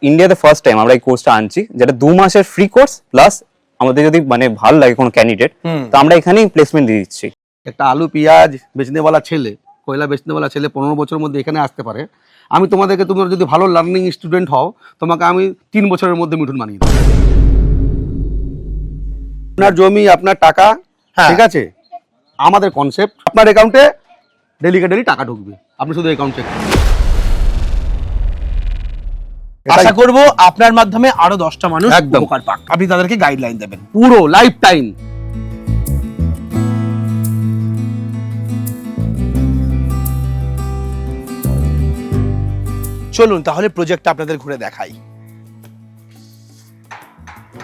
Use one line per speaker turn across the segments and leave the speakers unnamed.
ইন্ডিয়াতে first time আমরা এই কোর্সটা আনছি, যেটা 2 মাসের ফ্রি কোর্স প্লাস আমাদের যদি মানে ভালো লাগে কোনো ক্যান্ডিডেট তো আমরা এখানেই প্লেসমেন্ট দিয়ে দিচ্ছি।
একটা আলু পেঁয়াজ বেচনেওয়ালা ছেলে, কয়লা বেচনেওয়ালা ছেলে 15 বছরের মধ্যে এখানে আসতে পারে। আমি তোমাদেরকে, তোমরা যদি ভালো লার্নিং স্টুডেন্ট হও, তোমাকে আমি 3 বছরের মধ্যে মিঠুন বানিয়ে দেবো। আপনার জমি, আপনার টাকা, ঠিক আছে, আমাদের কনসেপ্ট, আপনার অ্যাকাউন্টে ডেলি টাকা ঢুকবে, আপনি শুধু অ্যাকাউন্ট চেক করুন।
আশা করব আপনার মাধ্যমে আরো 10টা মানুষ
একদম
উপকার পাক। আপনি তাদেরকে গাইডলাইন দেবেন
পুরো লাইফ টাইম।
চলুন তাহলে প্রজেক্টটা আপনাদের ঘুরে দেখাই।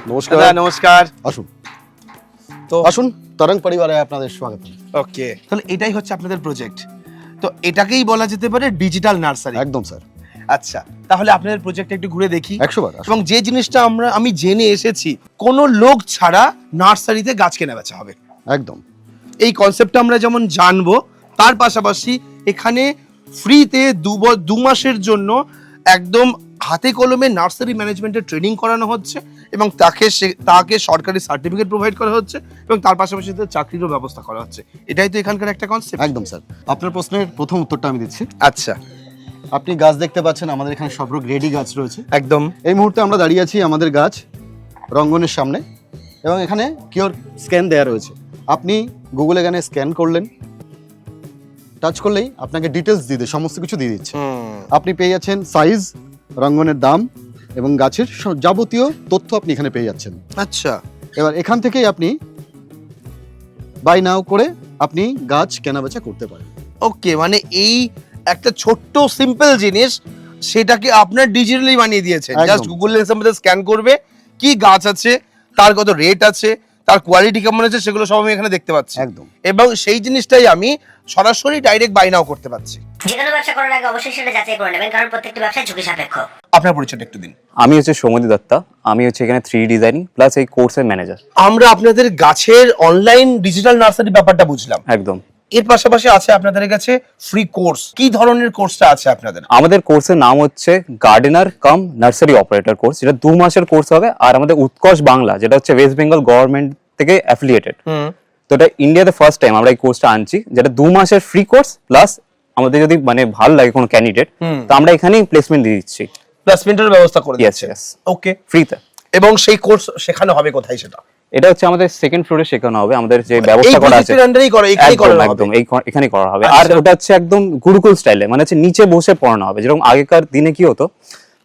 নমস্কার।
দাদা নমস্কার।
আসুন
তো
আসুন, তরঙ্গ পরিবারে আপনাদের স্বাগত।
ওকে, তাহলে এটাই হচ্ছে আপনাদের প্রজেক্ট। তো এটাকেই বলা যেতে পারে ডিজিটাল নার্সারি।
একদম স্যার।
আচ্ছা, তাহলে আপনাদের প্রজেক্টটা একটু ঘুরে দেখি।
100 বার।
এবং যে জিনিসটা আমি জেনে এসেছি, কোনো লোক ছাড়া নার্সারিতে গাছ কেনা বেচা হবে।
একদম
এই কনসেপ্টটা আমরা যেমন জানবো, তার পাশাপাশি এখানে ফ্রিতে 2 মাসের জন্য একদম হাতে কলমে নার্সারি ম্যানেজমেন্টের ট্রেনিং করানো হচ্ছে এবং তাকে সরকারি সার্টিফিকেট প্রোভাইড করা হচ্ছে এবং তার পাশাপাশি চাকরিরও ব্যবস্থা করা হচ্ছে। এটাই তো এখানকার একটা কনসেপ্ট।
একদম স্যার। আপনার প্রশ্নের প্রথম উত্তরটা আমি দিচ্ছি।
আচ্ছা,
আপনি গাছ দেখতে পাচ্ছেন, আমাদের এখানে সব রেডি গাছ রয়েছে।
একদম
এই মুহূর্তে আমরা দাঁড়িয়ে আছি আমাদের গাছ রঙ্গনের সামনে এবং এখানে কিওর স্ক্যান দেওয়া রয়েছে। আপনি গুগলে এখানে স্ক্যান করলেন, টাচ করলেই আপনাকে ডিটেলস দিয়ে সমস্ত কিছু দিয়ে দিচ্ছে। আপনি পেয়ে যাচ্ছেন সাইজ, রঙ্গনের দাম এবং গাছের যাবতীয় তথ্য আপনি এখানে পেয়ে যাচ্ছেন।
আচ্ছা,
এবার এখান থেকেই আপনি বাই নাও করে আপনি গাছ কেনাবেচা করতে পারেন।
ওকে, মানে এই একটা ছোট্ট সিম্পল জিনিস, সেটাকে আপনার ডিজিটালি বানিয়ে দিয়েছেন।
একদম।
জাস্ট গুগল লেন্সের মধ্যে স্ক্যান করবে, কি গাছ আছে, তার কত রেট আছে, তার কোয়ালিটি কেমন আছে, সেগুলো সব আমি এখানে দেখতে পাচ্ছি।
একদম।
এবং সেই জিনিসটাই আমি সরাসরি ডাইরেক্ট বাই নাও করতে পারছি।
যে কোনো ব্যবসা করার আগে অবশ্যই সেটা যাচাই করে নেবেন, কারণ প্রত্যেকটা ব্যবসা ঝুঁকি সাপেক্ষ।
আপনার পরিচয়টা একটু দিন।
আমি হচ্ছে সৌমদী দত্তা, আমি হচ্ছে এখানে 3D ডিজাইনিং প্লাস এই কোর্সের ম্যানেজার।
আমরা আপনাদের গাছের অনলাইন ডিজিটাল নার্সারি ব্যাপারটা বুঝলাম।
একদম।
এর পাশাপাশি আছে আপনাদের কাছে ফ্রি কোর্স। কি ধরনের কোর্সটা আছে আপনাদের?
আমাদের কোর্সের নাম হচ্ছে গার্ডেনার কাম নার্সারি অপারেটর কোর্স, যেটা 2 মাসের কোর্স হবে। আর আমাদের উৎকর্ষ বাংলা, যেটা হচ্ছে ওয়েস্ট বেঙ্গল গভর্নমেন্ট থেকে অ্যাফিলিয়েটেড, তো এটা ইন্ডিয়াতে ফার্স্ট টাইম আমরা এই কোর্সটা আনছি, যেটা 2 মাসের ফ্রি কোর্স প্লাস আমাদের যদি মানে ভালো লাগে কোনো ক্যান্ডিডেট তো আমরা এখানেই প্লেসমেন্ট দিয়ে দিচ্ছি।
প্লেসমেন্টের ব্যবস্থা করে দিয়েছে। ওকে,
ফ্রিতে।
এবং সেই কোর্স শেখানো হবে কোথায় সেটা?
এটা হচ্ছে আমাদের সেকেন্ড ফ্লোরে শেখানো হবে। আমাদের যে ব্যবস্থা করা আছে একদম এখানেই করা হবে। আর ওটা হচ্ছে একদম গুরুকুল স্টাইলে, মানে হচ্ছে নিচে বসে পড়ানো হবে। যেরকম আগেকার দিনে কি হতো,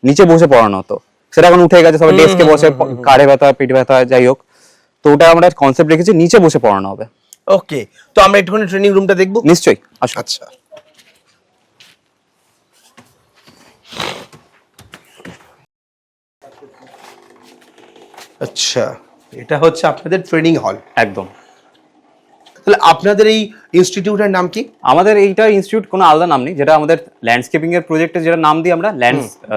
নিচে বসে পড়ানো হতো, সেটা এখন উঠে গেছে, সবাই ডেস্কে বসে, কাঁধে ব্যথা, পেট ব্যথা, যাই হোক। তো ওটা আমরা কনসেপ্ট রেখেছি, নিচে বসে পড়ানো হবে।
ওকে, তো আমরা একটুখানি ট্রেনিং রুমটা দেখবো?
নিশ্চয়ই, আসুন।
আচ্ছা, আচ্ছা, এটা হচ্ছে আপনাদের ট্রেনিং হল।
একদম।
তাহলে আপনাদের এই ইনস্টিটিউটের নাম কি?
আমাদের এইটা ইনস্টিটিউট কোনো আলাদা নাম নেই, যেটা আমাদের ল্যান্ডস্কেপিং এর প্রজেক্টে যেটা নাম দিই আমরা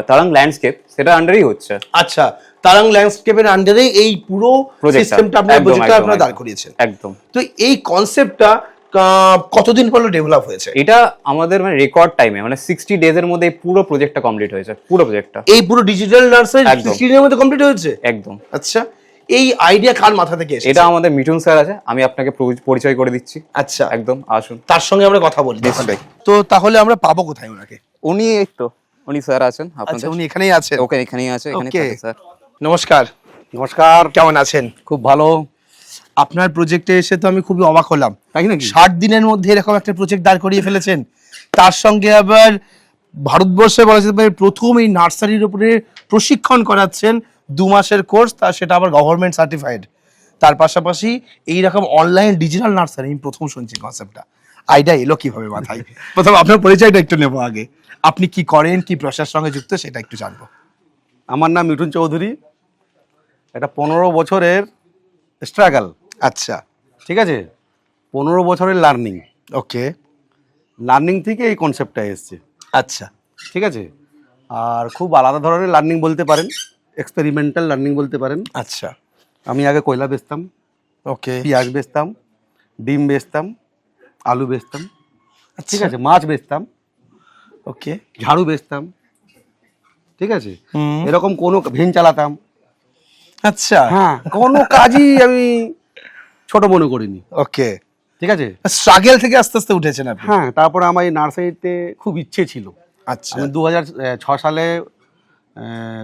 তারাং ল্যান্ডস্কেপ, সেটা আন্ডারই হচ্ছে।
আচ্ছা, তারাং ল্যান্ডস্কেপের আন্ডারে এই পুরো সিস্টেমটা আপনারা প্রজেক্টটা আপনারা দাঁড় করিয়েছেন।
একদম।
তো এই কনসেপ্টটা কতদিন পর ডেভেলপ হয়েছে?
এটা আমাদের মানে রেকর্ড টাইমে, মানে 60 ডেজ এর মধ্যে এই পুরো প্রজেক্টটা কমপ্লিট হয়েছে। পুরো প্রজেক্টটা
এই পুরো ডিজিটাল নার্সারি 60 দিনের মধ্যে কমপ্লিট হয়েছে?
একদম।
আচ্ছা, এই আইডিয়া কার মাথা থেকে এসেছে?
এটা আমাদের মিঠুন স্যার আছে, আমি আপনাকে পরিচয় করে দিচ্ছি।
আচ্ছা,
একদম, আসুন,
তার সঙ্গে আমরা কথা বলি। তো তাহলে আমরা পাবো কোথায় ওনাকে?
উনি এই তো উনি স্যার আছেন
আচ্ছা,
আপনাদের।
উনি এখানেই আছেন?
ওকে, এখানেই আছে, এখানে
Okay.
থাকে স্যার।
নমস্কার।
নমস্কার।
কেমন আছেন?
খুব ভালো।
আপনার প্রজেক্টে এসে তো আমি খুবই অবাক হলাম।
তাই নাকি?
60 দিনের মধ্যে এরকম একটা প্রজেক্ট দাঁড় করিয়ে ফেলেছেন। তার সঙ্গে আবার ভারতবর্ষে বলা যেতে পারে প্রথম এই নার্সারির উপরে প্রশিক্ষণ করাচ্ছেন, 2 মাসের কোর্স, সেটা আবার গভর্নমেন্ট সার্টিফাইড। তার পাশাপাশি এইরকম অনলাইন ডিজিটাল নার্সারি আমি প্রথম শুনছি কনসেপ্টটা। আইডিয়া এলো কিভাবে মাথায়? প্রথম আপনার পরিচয়টা একটু নেবো আগে। আপনি কি করেন, কি প্রসেসের সঙ্গে যুক্ত, সেটা একটু জানবো।
আমার নাম মিঠুন চৌধুরী। এটা 15 বছরের স্ট্রাগল।
আচ্ছা,
ঠিক আছে, 15 বছরের লার্নিং।
ওকে,
লার্নিং থেকে এই কনসেপ্টটা এসছে।
আচ্ছা,
ঠিক আছে, আর খুব আলাদা ধরনের লার্নিং বলতে পারেন, এক্সপেরিমেন্টাল লার্নিং বলতে পারেন।
আচ্ছা,
আমি আগে কয়লা বেচতাম,
ওকে,
পেঁয়াজ বেচতাম, ডিম বেচতাম, আলু বেচতাম, ঠিক
আচ্ছা,
আছে, মাছ বেচতাম,
ওকে,
ঝাড়ু বেচতাম, ঠিক আছে, এরকম কোনো ভেন চালাতাম,
আচ্ছা,
হ্যাঁ, কোনো কাজই আমি ছোট মনে করিনি,
ওকে,
ঠিক আছে।
স্ট্রাগল থেকে আস্তে আস্তে উঠেছেন আপনি।
হ্যাঁ, তারপরে আমার এই নার্সারিতে খুব ইচ্ছে ছিল।
আচ্ছা,
আমি 2006 সালে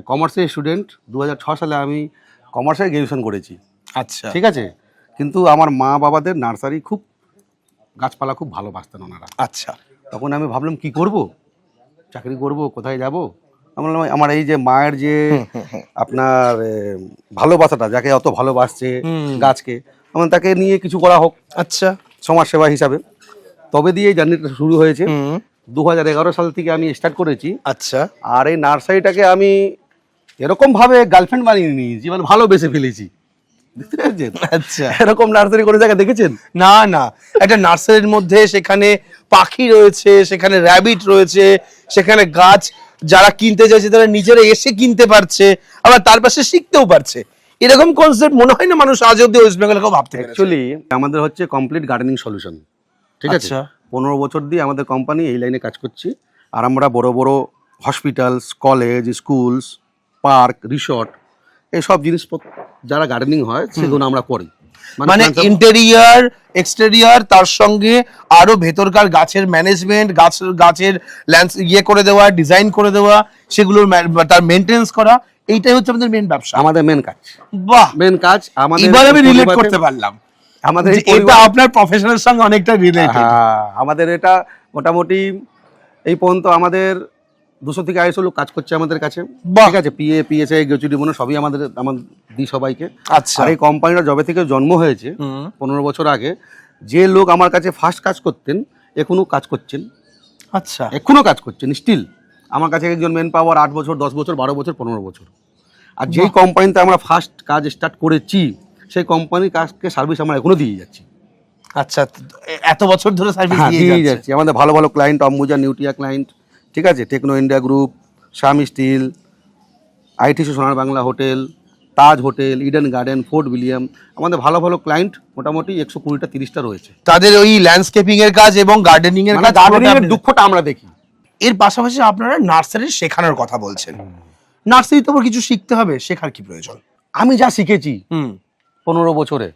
কমার্সের স্টুডেন্ট, 2006 সালে আমি কমার্সে গ্র্যাজুয়েশন করেছি,
আচ্ছা,
ঠিক আছে। কিন্তু আমার মা বাবাদের নার্সারি খুব, গাছপালা খুব ভালোবাসতেন ওনারা।
আচ্ছা,
তখন আমি ভাবলাম কি করব, চাকরি করব, কোথায় যাব। আমার এই যে মায়ের যে আপনার ভালোবাসাটা, যাকে অত ভালোবাসছে গাছকে, আমার তাকে নিয়ে কিছু করা হোক,
আচ্ছা,
সমাজ সেবা হিসাবে। তবে দিয়ে এই জার্নিটা শুরু হয়েছে। 2011 সাল থেকে আমি স্টার্ট করেছি।
আচ্ছা,
আর এই নার্সারিটাকে আমি এরকম ভাবে গার্লফ্রেন্ড বানিয়ে নিয়েছি, মানে ভালোবেসে ফেলেছি, বুঝতে পেরেছেন?
আচ্ছা,
এরকম নার্সারি কোনো জায়গায় দেখেছেন?
না না, একটা নার্সারির মধ্যে সেখানে পাখি রয়েছে, সেখানে র্যাবিট রয়েছে, সেখানে গাছ যারা কিনতে চাইছে তারা নিজেরা এসে কিনতে পারছে, আবার তার পাশে শিখতেও পারছে। এরকম কনসেপ্ট মনে হয় না মানুষ আজ অব্দি ওয়েস্ট বেঙ্গলে কেউ ভাবতে পারে।
অ্যাকচুয়ালি আমাদের হচ্ছে কমপ্লিট গার্ডেনিং সলিউশন, ঠিক আছে।
আচ্ছা।
15 বছর দিয়ে আমাদের কোম্পানি এই লাইনে কাজ করছি। আর আমরা বড় বড় hospitals, college, schools, park, resort, এইসব জিনিসপত্র যারা গার্ডেনিং হয় সেগুলো আমরা করি।
মানে ইন্টেরিয়ার, এক্সটেরিয়ার, তার সঙ্গে আরো ভেতরকার গাছের ম্যানেজমেন্ট, গাছের ইয়ে করে দেওয়া, ডিজাইন করে দেওয়া, সেগুলোর তার মেইনটেনেন্স করা, এইটাই হচ্ছে আমাদের মেইন ব্যবসা,
আমাদের মেন কাজ।
বাহ,
মেন কাজ আমাদের।
এবার আমি রিলেট করতে পারলাম,
আমাদের
এটা আপনার প্রফেশনের সঙ্গে অনেকটা রিলেটেড।
আমাদের এটা মোটামুটি এই পর্যন্ত আমাদের 200 থেকে 250 লোক কাজ করছে আমাদের কাছে, ঠিক আছে। পিএসআই, গ্র্যাচুইটি মনে সবই আমাদের দিই সবাইকে।
আচ্ছা,
আর এই কোম্পানিটা যবে থেকে জন্ম হয়েছে 15 বছর আগে, যে লোক আমার কাছে ফার্স্ট কাজ করতেন এখনো কাজ করছেন,
আচ্ছা,
এখনো কাজ করছেন স্টিল। আমার কাছে একজন মেন পাওয়ার 8 বছর, 10 বছর, 12 বছর, 15 বছর। আর যেই কোম্পানিতে আমরা ফার্স্ট কাজ স্টার্ট করেছি সেই কোম্পানির কাজকে সার্ভিস আমরা এখনো দিয়ে যাচ্ছি।
আচ্ছা, এত বছর ধরে সার্ভিস
দিয়ে যাচ্ছি। আমাদের ভালো ভালো ক্লায়েন্ট, অম্বুজা নিউটিয়া ক্লায়েন্ট, ঠিক আছে, Techno India group, Shyam steel, ITC Sonar Bangla hotel, Taj hotel, Eden Garden, Fort William, আমাদের ভালো ভালো ক্লায়েন্ট মোটামুটি 120টা 30টা রয়েছে।
তাদের ওই ল্যান্ডস্কেপিং এর কাজ এবং গার্ডেনিং এর কাজ,
গার্ডেনিং এর দুঃখটা আমরা দেখি।
এর পাশাপাশি আপনারা নার্সারি শেখানোর কথা বলছেন। নার্সারি তো কিছু শিখতে হবে, শেখার কি প্রয়োজন?
আমি যা শিখেছি 15 বছরে,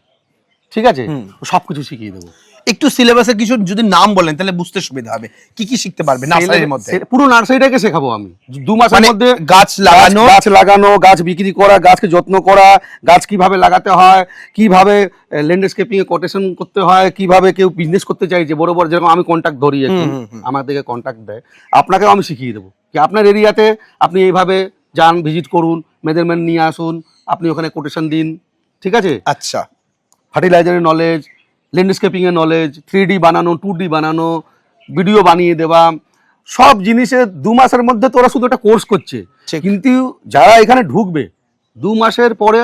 ঠিক আছে, সবকিছু শিখিয়ে দেবো।
একটু সিলেবাসের কিছু যদি নাম বলেন তাহলে বুঝতে সুবিধা হবে, কি কি শিখতে পারবে নার্সারির মধ্যে?
পুরো নার্সারিটাকে শেখাবো আমি 2 মাসের মধ্যে।
গাছ লাগানো,
গাছ বিক্রি করা, গাছকে যত্ন করা, গাছ কিভাবে লাগাতে হয়, কিভাবে ল্যান্ডস্কেপিং এ কোটেশন করতে হয়, কিভাবে কেউ বিজনেস করতে চাইছে বড় বড়, যেরকম আমি কন্ট্যাক্ট ধরি, আমার থেকে কন্ট্যাক্ট দেয়, আপনাকেও আমি শিখিয়ে দেবো কি আপনার এরিয়াতে আপনি এইভাবে যান, ভিজিট করুন, মেজারমেন্ট নিয়ে আসুন, আপনি ওখানে কোটেশন দিন, ঠিক আছে।
আচ্ছা,
ফার্টিলাইজারের নলেজ, ল্যান্ডস্কেপিং এর নলেজ, 3D বানানো, 2D বানানো, ভিডিও বানিয়ে দেওয়া, সব জিনিসের 2 মাসের মধ্যে তো ওরা শুধু একটা কোর্স করছে। কিন্তু যারা এখানে ঢুকবে 2 মাসের পরে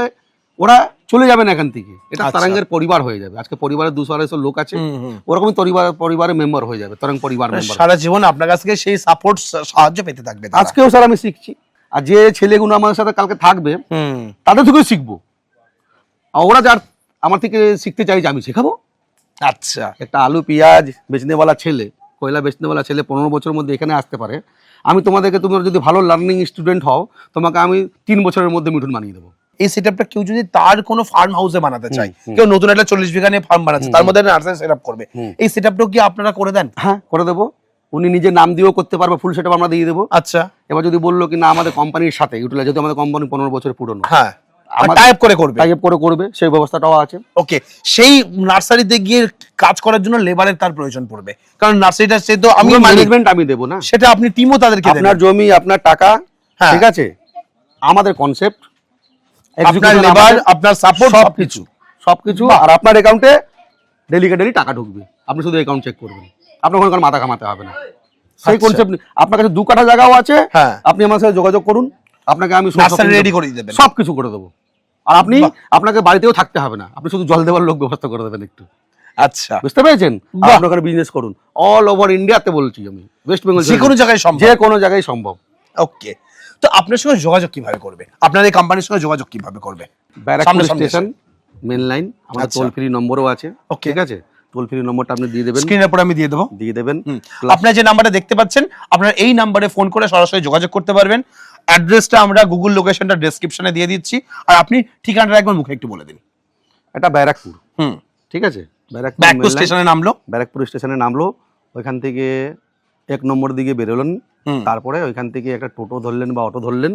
ওরা চলে যাবে না এখান থেকে, এটা তরঙ্গের পরিবার হয়ে যাবে। আজকে পরিবারের 200-250 লোক আছে, ওরকমই পরিবারের মেম্বার হয়ে যাবে, তরঙ্গ পরিবার মেম্বার।
সারা জীবন আপনার কাছ থেকে সেই সাপোর্ট, সাহায্য পেতে থাকবে।
আজকেও স্যার আমি শিখছি, আর যে ছেলেগুলো আমার সাথে কালকে থাকবে তাদের থেকেও শিখবো। ওরা যার আমার থেকে শিখতে চাইছে আমি শেখাবো।
আচ্ছা,
একটা আলু পেঁয়াজ বেচনেওয়ালা ছেলে, কয়লা বেচনেওয়ালা ছেলে 15 বছরের মধ্যে এখানে আসতে পারে। আমি তোমাদেরকে, তুমি যদি ভালো লার্নিং স্টুডেন্ট হও, তোমাকে আমি 3 বছরের মধ্যে মিঠুন বানিয়ে দেবো।
এই সেটআপটা কেউ যদি তার কোনো ফার্ম হাউসে বানাতে চায়, কেউ নতুন একটা 40 বিঘা নিয়ে ফার্ম বানাচ্ছে, তার মধ্যে নার্সারি সেটআপ করবে, এই সেটআপটাও কি আপনারা করে দেন?
হ্যাঁ, করে দেবো। উনি নিজের নাম দিয়েও করতে পারবে, ফুল সেটআপ আমরা দিয়ে দেবো।
আচ্ছা,
এবার যদি বললো কি না আমাদের কোম্পানির সাথে ইউটিলাইজ, যেহেতু আমাদের কোম্পানি 15 বছরের পুরনো,
হ্যাঁ, টাইপ করে
করবে, সেই ব্যবস্থাটাও আছে।
ওকে, সেই নার্সারিতে গিয়ে কাজ করার জন্য লেবারের তার প্রয়োজন পড়বে, কারণ নার্সারিটা সে তো আমি
ম্যানেজমেন্ট আমি দেবো না,
সেটা আপনি টিমও তাদেরকে দেবেন।
আপনার জমি, আপনার টাকা, ঠিক আছে, আমাদের কনসেপ্ট,
আপনার লেবার, আপনার সাপোর্ট,
সবকিছু। আর আপনার অ্যাকাউন্টে ডেলি টাকা ঢুকবে, আপনি শুধু অ্যাকাউন্ট চেক করবেন, আপনার কোনো মাথা কামাতে হবে না। সেই কনসেপ্ট, আপনার কাছে 2 কাঠা জায়গাও আছে, আপনি আমার সাথে যোগাযোগ করুন, আপনাকে আমি
রেডি করে দেব,
সবকিছু করে দেবো। আর আপনাকে বাড়িতেও থাকতে হবে না, আপনি শুধু জল দেওয়ার লোক ব্যবস্থা করে দেবেন একটু।
আচ্ছা,
বুঝতে পেরেছেন? আপনার ওখানে বিজনেস করুন, অল ওভার ইন্ডিয়াতে বলছি আমি, ওয়েস্ট বেঙ্গল
যে কোনো জায়গায় সম্ভব,
যে কোনো জায়গায় সম্ভব।
ওকে, তো আপনার সঙ্গে যোগাযোগ কিভাবে করবে, আপনার এই কোম্পানির সঙ্গে যোগাযোগ কিভাবে করবে?
ব্যারাকপুর স্টেশন মেন লাইন, আমার টোল ফ্রি নম্বরও আছে, ঠিক আছে, টোল ফ্রি নম্বরটা আপনি দিয়ে দেবেন,
স্ক্রিনের উপর আমি দিয়ে দেবেন।
আপনার
যে নাম্বারটা দেখতে পাচ্ছেন, আপনারা এই নাম্বারে ফোন করে সরাসরি যোগাযোগ করতে পারবেন। অ্যাড্রেসটা আমরা গুগল লোকেশনটা ডেসক্রিপশনে দিয়ে দিচ্ছি, আর আপনি ঠিকানাটা একবার মুখে একটু বলে দিন।
এটা ব্যারাকপুর,
হুম,
ঠিক আছে,
ব্যারাকপুর
main line,
স্টেশনে নামলো,
ব্যারাকপুর স্টেশনে নামলো, ওইখান থেকে 1 নম্বর দিকে বেরোলেন, তারপরে ওইখান থেকে একটা টোটো ধরলেন বা অটো ধরলেন,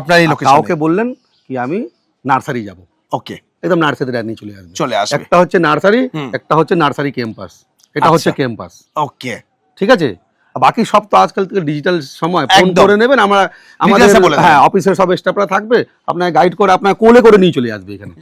আপনার এই
আর
লোকেশন
কাউকে বললেন কি আমি নার্সারি যাব,
ওকে
একদম নার্সারি নিয়ে চলে আসবে।
আসবে।
একটা হচ্ছে নার্সারি, একটা হচ্ছে নার্সারি ক্যাম্পাস, এটা হচ্ছে ক্যাম্পাস,
ওকে,
ঠিক আছে। আর বাকি সব তো আজকাল থেকে ডিজিটাল সময়, ফোন
একদম।
করে নেবেন, আমরা আমাদের
Details এ বলে দেবেন।
হ্যাঁ অফিসের সব স্টাফরা থাকবে, আপনাকে গাইড করে আপনাকে কোলে করে নিয়ে চলে আসবে এখানে,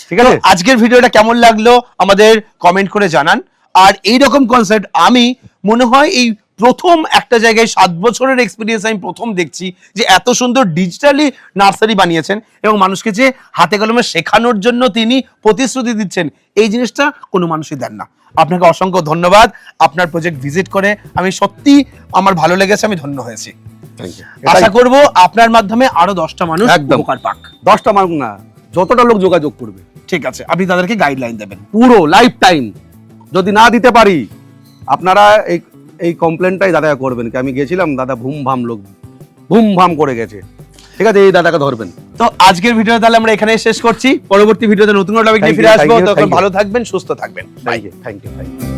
ঠিক আছে।
আজকের ভিডিওটা কেমন লাগলো আমাদের কমেন্ট করে জানান। আর এই রকম কনসেপ্ট আমি মনে হয় এই প্রথম একটা জায়গায় 7 বছরের এক্সপিরিয়েন্স আমি প্রথম দেখছি যে এত সুন্দর ডিজিটালি নার্সারি বানিয়েছেন এবং মানুষকে যে হাতে কলমে শেখানোর জন্য তিনি প্রতিশ্রুতি দিচ্ছেন, এই জিনিসটা কোনো মানুষই দেন না। আপনাকে অসংখ্য ধন্যবাদ। আপনার প্রজেক্ট ভিজিট করে আমি সত্যি আমার ভালো লেগেছে, আমি ধন্য হয়েছি। আশা করব আপনার মাধ্যমে আরো 10টা মানুষ
একদম।
উপকার পাক।
10টা মানুষ না, যতটা লোক যোগাযোগ করবে,
ঠিক আছে, আপনি তাদেরকে গাইডলাইন দেবেন।
পুরো লাইফ টাইম যদি না দিতে পারি, আপনারা এই কমপ্লেনটাই দাদা করবেন কি আমি গেছিলাম দাদা ভুম ভাম করে গেছে, ঠিক আছে, এই দাদাকে ধরবেন।
তো আজকের ভিডিও তাহলে আমরা এখানে শেষ করছি। পরবর্তী ভিডিওতে নতুন টপিক নিয়ে ফিরে আসবো। তখন ভালো থাকবেন, সুস্থ থাকবেন।
Thank you.